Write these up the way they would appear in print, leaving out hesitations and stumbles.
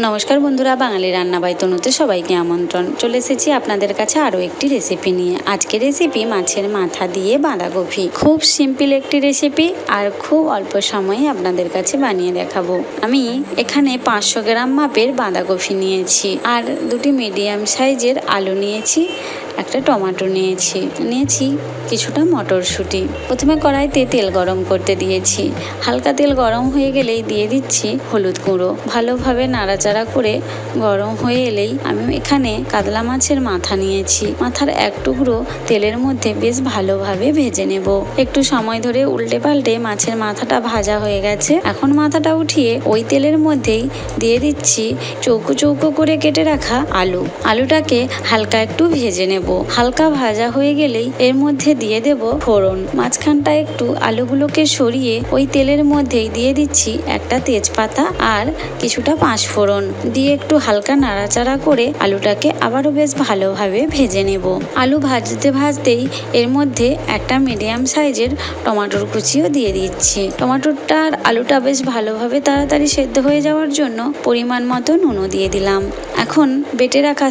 নমস্কার বন্ধুরা, বাঙালি রান্না বাই তনুতে সবাইকে আমন্ত্রণ। চলে এসেছি আপনাদের কাছে আরও একটি রেসিপি নিয়ে। আজকের রেসিপি মাছের মাথা দিয়ে বাঁধাকপি। খুব সিম্পল একটি রেসিপি আর খুব অল্প সময়ে আপনাদের কাছে বানিয়ে দেখাবো। আমি এখানে 500 গ্রাম মাপের বাঁধাকপি নিয়েছি আর দুটি মিডিয়াম সাইজের আলু নিয়েছি, একটা টমেটো নিয়েছি কিছুটা মটরশুঁটি। প্রথমে কড়াইতে তেল গরম করতে দিয়েছি। হালকা তেল গরম হয়ে গেলেই দিয়ে দিচ্ছি হলুদ গুঁড়ো। ভালোভাবে নাড়াচাড়া করে গরম হয়ে এলেই আমি এখানে কাতলা মাছের মাথা নিয়েছি। মাথার এক টুকরো তেলের মধ্যে বেশ ভালোভাবে ভেজে নেব। একটু সময় ধরে উল্টে পাল্টে মাছের মাথাটা ভাজা হয়ে গেছে। এখন মাথাটা উঠিয়ে ওই তেলের মধ্যেই দিয়ে দিচ্ছি চৌকো চৌকো করে কেটে রাখা আলুটাকে হালকা একটু ভেজে নেব। হালকা ভাজা হয়ে গেলেই এর মধ্যে দিয়ে দেব ফোড়ন। মাঝখানটা একটু আলুগুলোকে সরিয়ে ওই তেলের মধ্যেই দিয়ে দিচ্ছি একটা তেজপাতা আর কিছুটা পাঁচফোড়ন দিয়ে একটু হালকা নাড়াচাড়া করে আলুটাকে আবারও বেশ ভালোভাবে ভেজে নেব। আলু ভাজতেই এর মধ্যে একটা মিডিয়াম সাইজের টমেটোর কুচিও দিয়ে দিচ্ছি। টমেটোটা আর আলুটা বেশ ভালোভাবে তাড়াতাড়ি সেদ্ধ হয়ে যাওয়ার জন্য পরিমাণ মতো নুনও দিয়ে দিলাম। এখন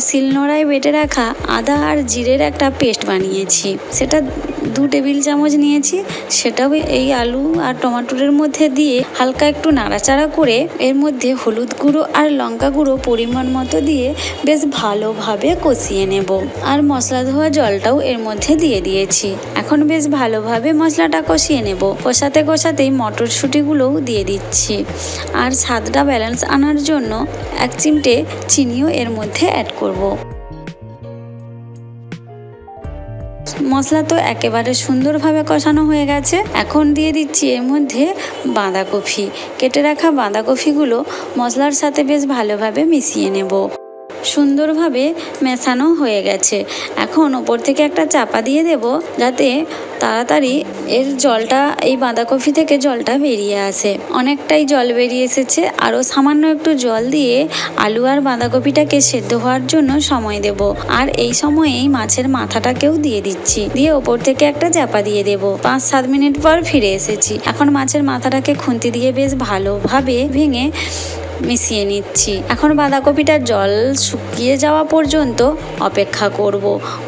শিলনোড়ায় বেটে রাখা আদা আর জিরের একটা পেস্ট বানিয়েছি, সেটা 2 টেবিল চামচ নিয়েছি। সেটাও এই আলু আর টমেটোর মধ্যে দিয়ে হালকা একটু নাড়াচাড়া করে এর মধ্যে হলুদ গুঁড়ো আর লঙ্কা গুঁড়ো পরিমাণ মতো দিয়ে বেশ ভালোভাবে কষিয়ে নেব। আর মশলা ধোয়া জলটাও এর মধ্যে দিয়ে দিয়েছি। এখন বেশ ভালোভাবে মশলাটা কষিয়ে নেব। কষাতেই মটরশুঁটিগুলোও দিয়ে দিচ্ছি। আর স্বাদটা ব্যালেন্স আনার জন্য 1 চিমটে চিনিও এর মধ্যে অ্যাড করব। মশলা তো একেবারে সুন্দরভাবে কষানো হয়ে গেছে। এখন দিয়ে দিচ্ছি এর মধ্যে বাঁধাকপি। কেটে রাখা বাঁধাকপিগুলো মশলার সাথে বেশ ভালোভাবে মিশিয়ে নেব। সুন্দরভাবে মেশানো হয়ে গেছে। এখন ওপর থেকে একটা চাপা দিয়ে দেব, যাতে তাড়াতাড়ি এর জলটা, এই বাঁধাকপি থেকে জলটা বেরিয়ে আসে। অনেকটাই জল বেরিয়ে এসেছে। আরও সামান্য একটু জল দিয়ে আলু আর বাঁধাকপিটাকে সেদ্ধ হওয়ার জন্য সময় দেব। আর এই সময়েই মাছের মাথাটাকেও দিয়ে দিচ্ছি। দিয়ে ওপর থেকে একটা চাপা দিয়ে দেব। 5-7 মিনিট পর ফিরে এসেছি। এখন মাছের মাথাটাকে খুন্তি দিয়ে বেশ ভালোভাবে ভেঙে মিশিয়ে নিচ্ছি। এখন বাঁধাকপিটার জল শুকিয়ে যাওয়া পর্যন্ত অপেক্ষা করব।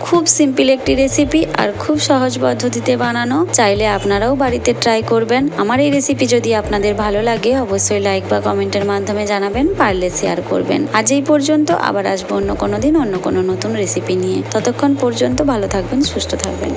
খুব সিম্পল একটি রেসিপি আর খুব সহজ পদ্ধতিতে বানানো। চাইলে আপনারাও বাড়িতে ট্রাই করবেন। আমার এই রেসিপি যদি আপনাদের ভালো লাগে অবশ্যই লাইক বা কমেন্টের মাধ্যমে জানাবেন, পারলে শেয়ার করবেন। আজ এই পর্যন্ত, আবার আসবো অন্য কোনো দিন অন্য কোনো নতুন রেসিপি নিয়ে। ততক্ষণ পর্যন্ত ভালো থাকবেন, সুস্থ থাকবেন।